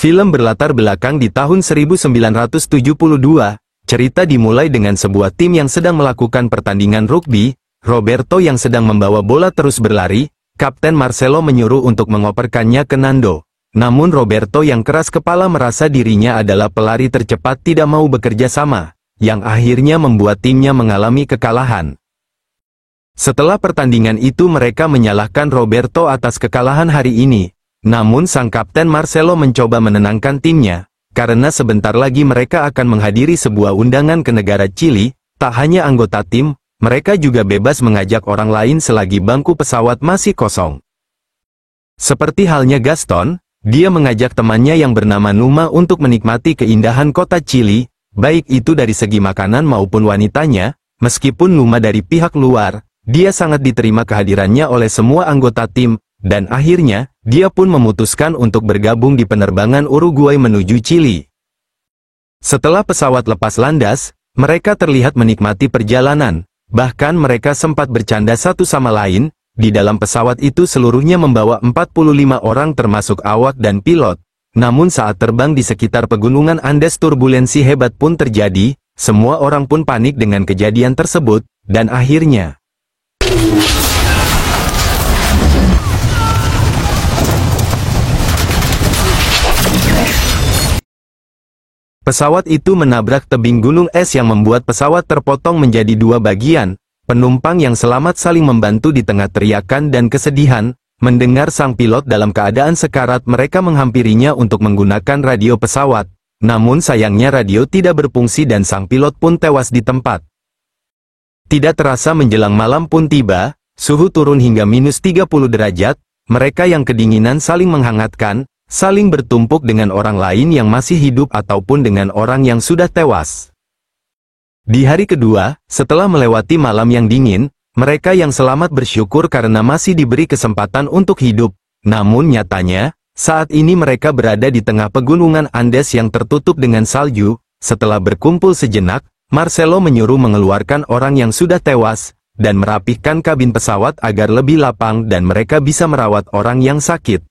Film berlatar belakang di tahun 1972, cerita dimulai dengan sebuah tim yang sedang melakukan pertandingan rugby. Roberto yang sedang membawa bola terus berlari, Kapten Marcelo menyuruh untuk mengoperkannya ke Nando. Namun Roberto yang keras kepala merasa dirinya adalah pelari tercepat tidak mau bekerja sama, yang akhirnya membuat timnya mengalami kekalahan. Setelah pertandingan itu mereka menyalahkan Roberto atas kekalahan hari ini. Namun sang Kapten Marcelo mencoba menenangkan timnya, karena sebentar lagi mereka akan menghadiri sebuah undangan ke negara Chili. Tak hanya anggota tim, mereka juga bebas mengajak orang lain selagi bangku pesawat masih kosong. Seperti halnya Gaston, dia mengajak temannya yang bernama Numa untuk menikmati keindahan kota Chili, baik itu dari segi makanan maupun wanitanya. Meskipun Numa dari pihak luar, dia sangat diterima kehadirannya oleh semua anggota tim, dan akhirnya, dia pun memutuskan untuk bergabung di penerbangan Uruguay menuju Chili. Setelah pesawat lepas landas, mereka terlihat menikmati perjalanan, bahkan mereka sempat bercanda satu sama lain. Di dalam pesawat itu seluruhnya membawa 45 orang termasuk awak dan pilot. Namun saat terbang di sekitar pegunungan Andes turbulensi hebat pun terjadi, semua orang pun panik dengan kejadian tersebut, dan akhirnya pesawat itu menabrak tebing gunung es yang membuat pesawat terpotong menjadi dua bagian. Penumpang yang selamat saling membantu di tengah teriakan dan kesedihan. Mendengar sang pilot dalam keadaan sekarat, mereka menghampirinya untuk menggunakan radio pesawat. Namun sayangnya radio tidak berfungsi dan sang pilot pun tewas di tempat. Tidak terasa menjelang malam pun tiba, suhu turun hingga minus 30 derajat. Mereka yang kedinginan saling menghangatkan, saling bertumpuk dengan orang lain yang masih hidup ataupun dengan orang yang sudah tewas. Di hari kedua, setelah melewati malam yang dingin, mereka yang selamat bersyukur karena masih diberi kesempatan untuk hidup. Namun nyatanya, saat ini mereka berada di tengah pegunungan Andes yang tertutup dengan salju. Setelah berkumpul sejenak, Marcelo menyuruh mengeluarkan orang yang sudah tewas, dan merapihkan kabin pesawat agar lebih lapang dan mereka bisa merawat orang yang sakit.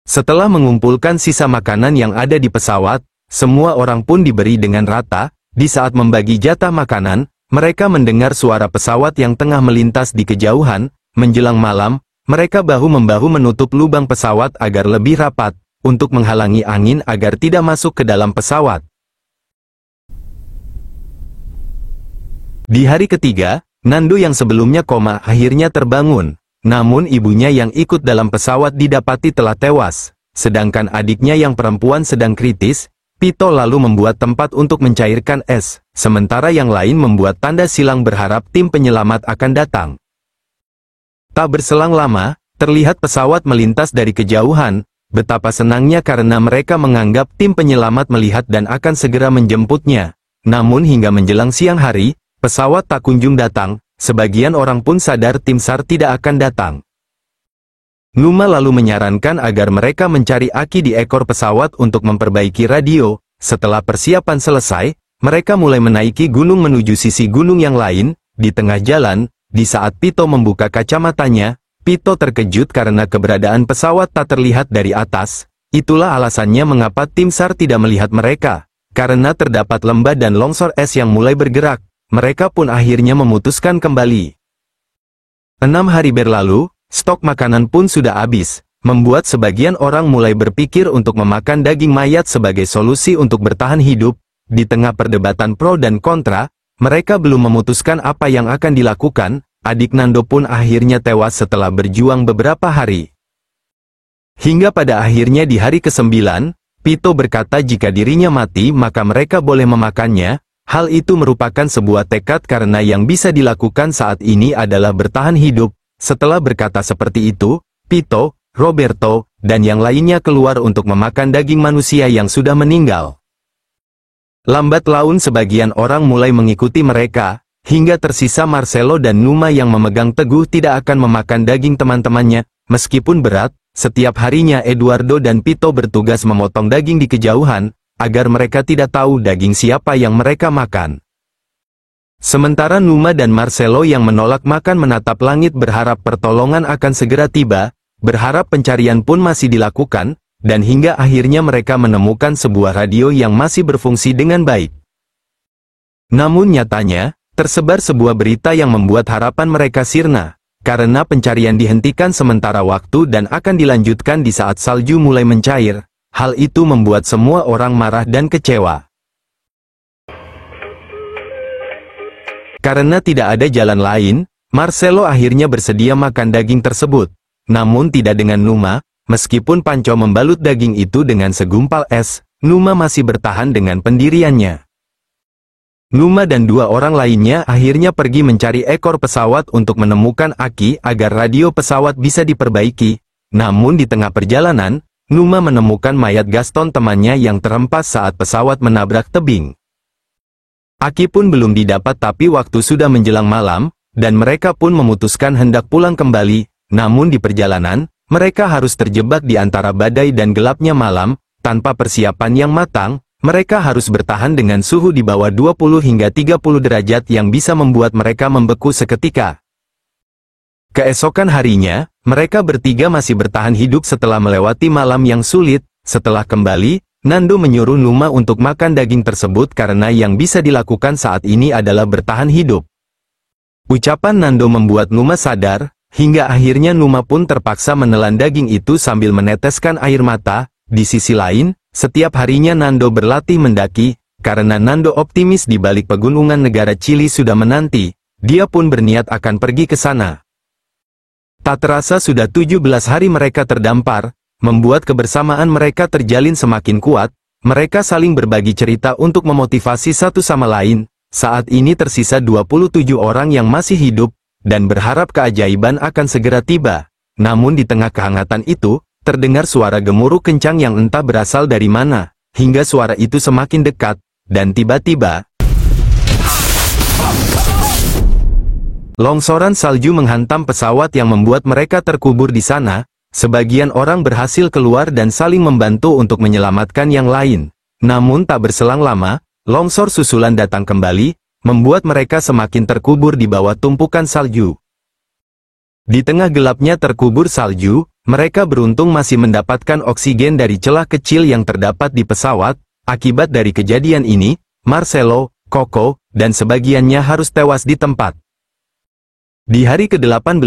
Setelah mengumpulkan sisa makanan yang ada di pesawat, semua orang pun diberi dengan rata. Di saat membagi jatah makanan, mereka mendengar suara pesawat yang tengah melintas di kejauhan. Menjelang malam, mereka bahu-membahu menutup lubang pesawat agar lebih rapat, untuk menghalangi angin agar tidak masuk ke dalam pesawat. Di hari ketiga, Nando yang sebelumnya koma akhirnya terbangun. Namun ibunya yang ikut dalam pesawat didapati telah tewas, sedangkan adiknya yang perempuan sedang kritis. Pito lalu membuat tempat untuk mencairkan es, sementara yang lain membuat tanda silang berharap tim penyelamat akan datang. Tak berselang lama, terlihat pesawat melintas dari kejauhan. Betapa senangnya karena mereka menganggap tim penyelamat melihat dan akan segera menjemputnya. Namun hingga menjelang siang hari, pesawat tak kunjung datang. Sebagian orang pun sadar tim SAR tidak akan datang. Numa lalu menyarankan agar mereka mencari aki di ekor pesawat untuk memperbaiki radio. Setelah persiapan selesai, mereka mulai menaiki gunung menuju sisi gunung yang lain. Di tengah jalan, di saat Pito membuka kacamatanya, Pito terkejut karena keberadaan pesawat tak terlihat dari atas. Itulah alasannya mengapa tim SAR tidak melihat mereka. Karena terdapat lembah dan longsor es yang mulai bergerak. Mereka pun akhirnya memutuskan kembali. 6 hari berlalu, stok makanan pun sudah habis, membuat sebagian orang mulai berpikir untuk memakan daging mayat sebagai solusi untuk bertahan hidup. Di tengah perdebatan pro dan kontra, mereka belum memutuskan apa yang akan dilakukan. Adik Nando pun akhirnya tewas setelah berjuang beberapa hari. Hingga pada akhirnya di hari ke-9, Pito berkata jika dirinya mati maka mereka boleh memakannya. Hal itu merupakan sebuah tekad karena yang bisa dilakukan saat ini adalah bertahan hidup. Setelah berkata seperti itu, Pito, Roberto, dan yang lainnya keluar untuk memakan daging manusia yang sudah meninggal. Lambat laun sebagian orang mulai mengikuti mereka, hingga tersisa Marcelo dan Numa yang memegang teguh tidak akan memakan daging teman-temannya. Meskipun berat, setiap harinya Eduardo dan Pito bertugas memotong daging di kejauhan, agar mereka tidak tahu daging siapa yang mereka makan. Sementara Numa dan Marcelo yang menolak makan menatap langit berharap pertolongan akan segera tiba, berharap pencarian pun masih dilakukan. dan hingga akhirnya mereka menemukan sebuah radio yang masih berfungsi dengan baik. Namun nyatanya, tersebar sebuah berita yang membuat harapan mereka sirna, karena pencarian dihentikan sementara waktu dan akan dilanjutkan di saat salju mulai mencair. Hal itu membuat semua orang marah dan kecewa. Karena tidak ada jalan lain, Marcelo akhirnya bersedia makan daging tersebut. Namun tidak dengan Numa, meskipun Panco membalut daging itu dengan segumpal es, Numa masih bertahan dengan pendiriannya. Numa dan dua orang lainnya akhirnya pergi mencari ekor pesawat untuk menemukan Aki agar radio pesawat bisa diperbaiki. Namun di tengah perjalanan, Numa menemukan mayat Gaston temannya yang terhempas saat pesawat menabrak tebing. Aki pun belum didapat tapi waktu sudah menjelang malam, dan mereka pun memutuskan hendak pulang kembali. Namun di perjalanan, mereka harus terjebak di antara badai dan gelapnya malam, tanpa persiapan yang matang. Mereka harus bertahan dengan suhu di bawah 20 hingga 30 derajat yang bisa membuat mereka membeku seketika. Keesokan harinya, mereka bertiga masih bertahan hidup setelah melewati malam yang sulit. Setelah kembali, Nando menyuruh Numa untuk makan daging tersebut karena yang bisa dilakukan saat ini adalah bertahan hidup. Ucapan Nando membuat Numa sadar, hingga akhirnya Numa pun terpaksa menelan daging itu sambil meneteskan air mata. Di sisi lain, setiap harinya Nando berlatih mendaki, karena Nando optimis di balik pegunungan negara Chili sudah menanti. Dia pun berniat akan pergi ke sana. Tak terasa sudah 17 hari mereka terdampar, membuat kebersamaan mereka terjalin semakin kuat. Mereka saling berbagi cerita untuk memotivasi satu sama lain. Saat ini tersisa 27 orang yang masih hidup, dan berharap keajaiban akan segera tiba. Namun di tengah kehangatan itu, terdengar suara gemuruh kencang yang entah berasal dari mana, hingga suara itu semakin dekat, dan tiba-tiba longsoran salju menghantam pesawat yang membuat mereka terkubur di sana. Sebagian orang berhasil keluar dan saling membantu untuk menyelamatkan yang lain. Namun tak berselang lama, longsor susulan datang kembali, membuat mereka semakin terkubur di bawah tumpukan salju. Di tengah gelapnya terkubur salju, mereka beruntung masih mendapatkan oksigen dari celah kecil yang terdapat di pesawat. Akibat dari kejadian ini, Marcelo, Coco, dan sebagiannya harus tewas di tempat. Di hari ke-18,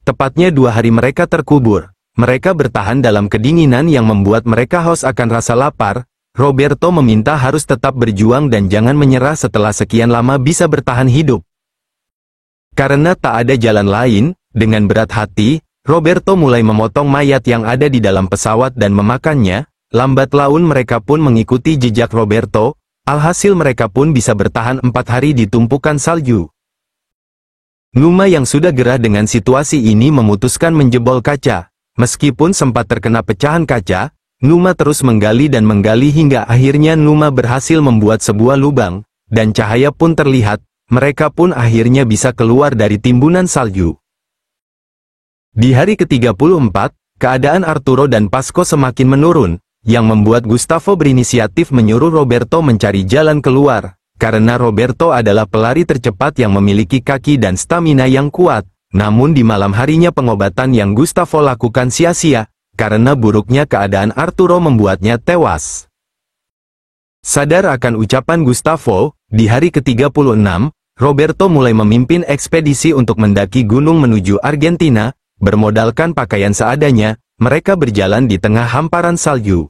tepatnya 2 hari mereka terkubur. Mereka bertahan dalam kedinginan yang membuat mereka haus akan rasa lapar. Roberto meminta harus tetap berjuang dan jangan menyerah setelah sekian lama bisa bertahan hidup. Karena tak ada jalan lain, dengan berat hati, Roberto mulai memotong mayat yang ada di dalam pesawat dan memakannya. Lambat laun mereka pun mengikuti jejak Roberto, alhasil mereka pun bisa bertahan 4 hari di tumpukan salju. Numa yang sudah gerah dengan situasi ini memutuskan menjebol kaca. Meskipun sempat terkena pecahan kaca, Numa terus menggali dan menggali hingga akhirnya Numa berhasil membuat sebuah lubang, dan cahaya pun terlihat. Mereka pun akhirnya bisa keluar dari timbunan salju. Di hari ke-34, keadaan Arturo dan Pasco semakin menurun, yang membuat Gustavo berinisiatif menyuruh Roberto mencari jalan keluar. Karena Roberto adalah pelari tercepat yang memiliki kaki dan stamina yang kuat. Namun di malam harinya pengobatan yang Gustavo lakukan sia-sia, karena buruknya keadaan Arturo membuatnya tewas. Sadar akan ucapan Gustavo, di hari ke-36, Roberto mulai memimpin ekspedisi untuk mendaki gunung menuju Argentina. Bermodalkan pakaian seadanya, mereka berjalan di tengah hamparan salju.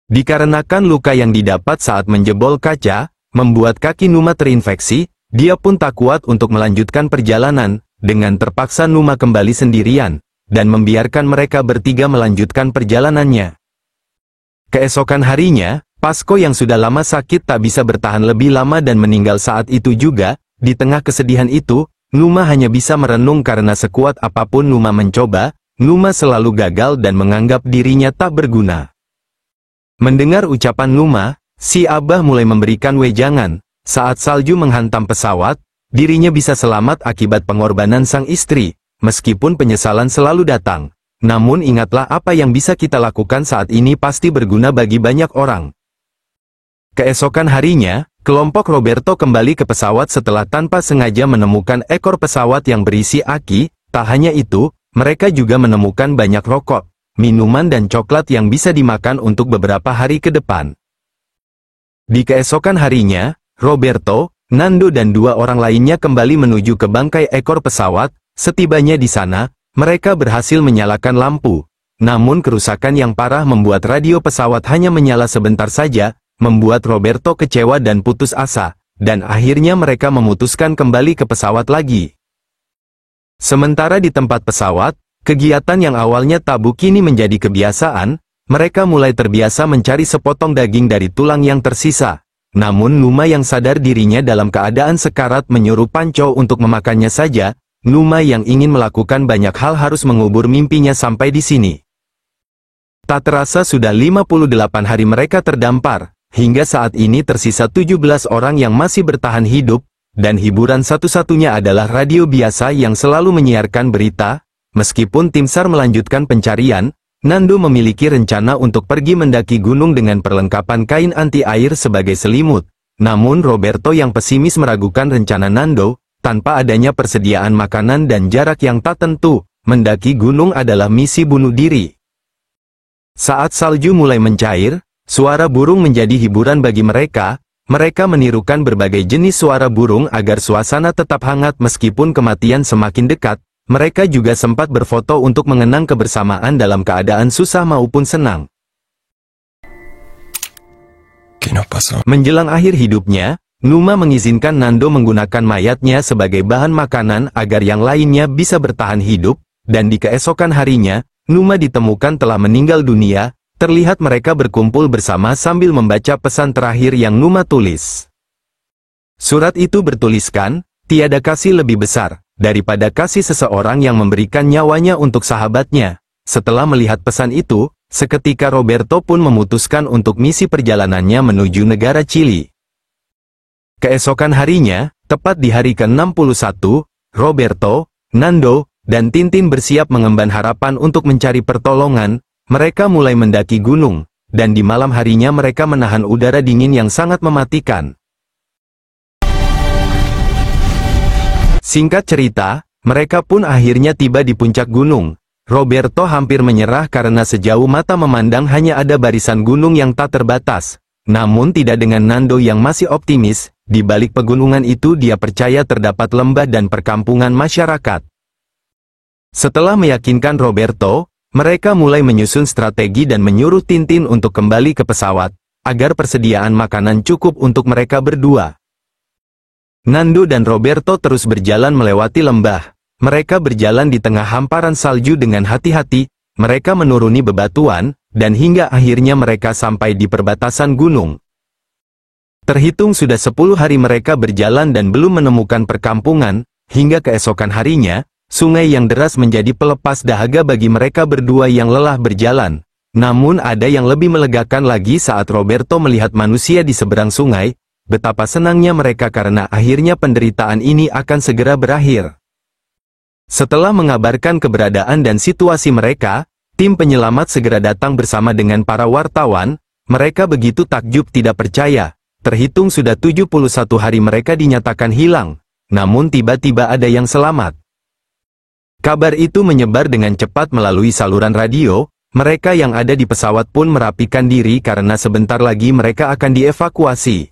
Dikarenakan luka yang didapat saat menjebol kaca, membuat kaki Numa terinfeksi, dia pun tak kuat untuk melanjutkan perjalanan. Dengan terpaksa Numa kembali sendirian, dan membiarkan mereka bertiga melanjutkan perjalanannya. Keesokan harinya, Pasco yang sudah lama sakit tak bisa bertahan lebih lama dan meninggal saat itu juga. Di tengah kesedihan itu, Numa hanya bisa merenung karena sekuat apapun Numa mencoba, Numa selalu gagal dan menganggap dirinya tak berguna. Mendengar ucapan Numa, si Abah mulai memberikan wejangan. Saat salju menghantam pesawat, dirinya bisa selamat akibat pengorbanan sang istri, meskipun penyesalan selalu datang. Namun ingatlah apa yang bisa kita lakukan saat ini pasti berguna bagi banyak orang. Keesokan harinya, kelompok Roberto kembali ke pesawat setelah tanpa sengaja menemukan ekor pesawat yang berisi Aki. Tak hanya itu, mereka juga menemukan banyak rokok. minuman dan coklat yang bisa dimakan untuk beberapa hari ke depan. Di keesokan harinya, Roberto, Nando dan dua orang lainnya kembali menuju ke bangkai ekor pesawat. Setibanya di sana, mereka berhasil menyalakan lampu. Namun kerusakan yang parah membuat radio pesawat hanya menyala sebentar saja, membuat Roberto kecewa dan putus asa, dan akhirnya mereka memutuskan kembali ke pesawat lagi. Sementara di tempat pesawat, kegiatan yang awalnya tabu kini menjadi kebiasaan. Mereka mulai terbiasa mencari sepotong daging dari tulang yang tersisa. Namun Numa yang sadar dirinya dalam keadaan sekarat menyuruh Panco untuk memakannya saja. Numa yang ingin melakukan banyak hal harus mengubur mimpinya sampai di sini. Tak terasa sudah 58 hari mereka terdampar. Hingga saat ini tersisa 17 orang yang masih bertahan hidup. Dan hiburan satu-satunya adalah radio biasa yang selalu menyiarkan berita. Meskipun tim SAR melanjutkan pencarian, Nando memiliki rencana untuk pergi mendaki gunung dengan perlengkapan kain anti-air sebagai selimut. Namun Roberto yang pesimis meragukan rencana Nando, tanpa adanya persediaan makanan dan jarak yang tak tentu, mendaki gunung adalah misi bunuh diri. Saat salju mulai mencair, suara burung menjadi hiburan bagi mereka. Mereka menirukan berbagai jenis suara burung agar suasana tetap hangat meskipun kematian semakin dekat. Mereka juga sempat berfoto untuk mengenang kebersamaan dalam keadaan susah maupun senang. Menjelang akhir hidupnya, Numa mengizinkan Nando menggunakan mayatnya sebagai bahan makanan agar yang lainnya bisa bertahan hidup, dan di keesokan harinya, Numa ditemukan telah meninggal dunia. Terlihat mereka berkumpul bersama sambil membaca pesan terakhir yang Numa tulis. Surat itu bertuliskan, tiada kasih lebih besar daripada kasih seseorang yang memberikan nyawanya untuk sahabatnya. Setelah melihat pesan itu, seketika Roberto pun memutuskan untuk misi perjalanannya menuju negara Chili. Keesokan harinya, tepat di hari ke-61, Roberto, Nando, dan Tintin bersiap mengemban harapan untuk mencari pertolongan. Mereka mulai mendaki gunung, dan di malam harinya mereka menahan udara dingin yang sangat mematikan. Singkat cerita, mereka pun akhirnya tiba di puncak gunung. Roberto hampir menyerah karena sejauh mata memandang hanya ada barisan gunung yang tak terbatas. Namun tidak dengan Nando yang masih optimis, di balik pegunungan itu dia percaya terdapat lembah dan perkampungan masyarakat. Setelah meyakinkan Roberto, mereka mulai menyusun strategi dan menyuruh Tintin untuk kembali ke pesawat, agar persediaan makanan cukup untuk mereka berdua. Nando dan Roberto terus berjalan melewati lembah. Mereka berjalan di tengah hamparan salju dengan hati-hati, mereka menuruni bebatuan, dan hingga akhirnya mereka sampai di perbatasan gunung. Terhitung sudah 10 hari mereka berjalan dan belum menemukan perkampungan. Hingga keesokan harinya, sungai yang deras menjadi pelepas dahaga bagi mereka berdua yang lelah berjalan. Namun ada yang lebih melegakan lagi saat Roberto melihat manusia di seberang sungai. Betapa senangnya mereka karena akhirnya penderitaan ini akan segera berakhir. Setelah mengabarkan keberadaan dan situasi mereka, tim penyelamat segera datang bersama dengan para wartawan. Mereka begitu takjub tidak percaya. Terhitung sudah 71 hari mereka dinyatakan hilang. Namun tiba-tiba ada yang selamat. Kabar itu menyebar dengan cepat melalui saluran radio. Mereka yang ada di pesawat pun merapikan diri karena sebentar lagi mereka akan dievakuasi.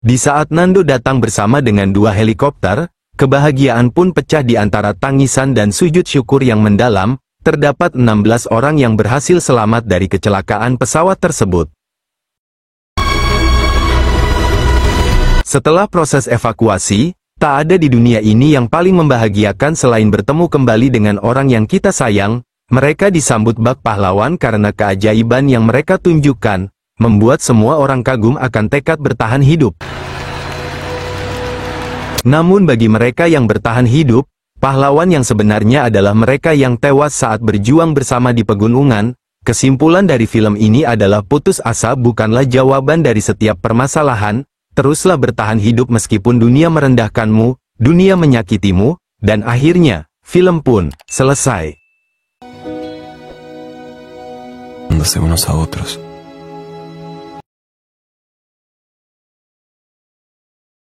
Di saat Nando datang bersama dengan 2 helikopter, kebahagiaan pun pecah di antara tangisan dan sujud syukur yang mendalam. Terdapat 16 orang yang berhasil selamat dari kecelakaan pesawat tersebut. Setelah proses evakuasi, tak ada di dunia ini yang paling membahagiakan selain bertemu kembali dengan orang yang kita sayang. Mereka disambut bak pahlawan karena keajaiban yang mereka tunjukkan, membuat semua orang kagum akan tekad bertahan hidup. Namun bagi mereka yang bertahan hidup, pahlawan yang sebenarnya adalah mereka yang tewas saat berjuang bersama di pegunungan. Kesimpulan dari film ini adalah putus asa bukanlah jawaban dari setiap permasalahan. Teruslah bertahan hidup meskipun dunia merendahkanmu, dunia menyakitimu, dan akhirnya, film pun selesai. Unos a otros.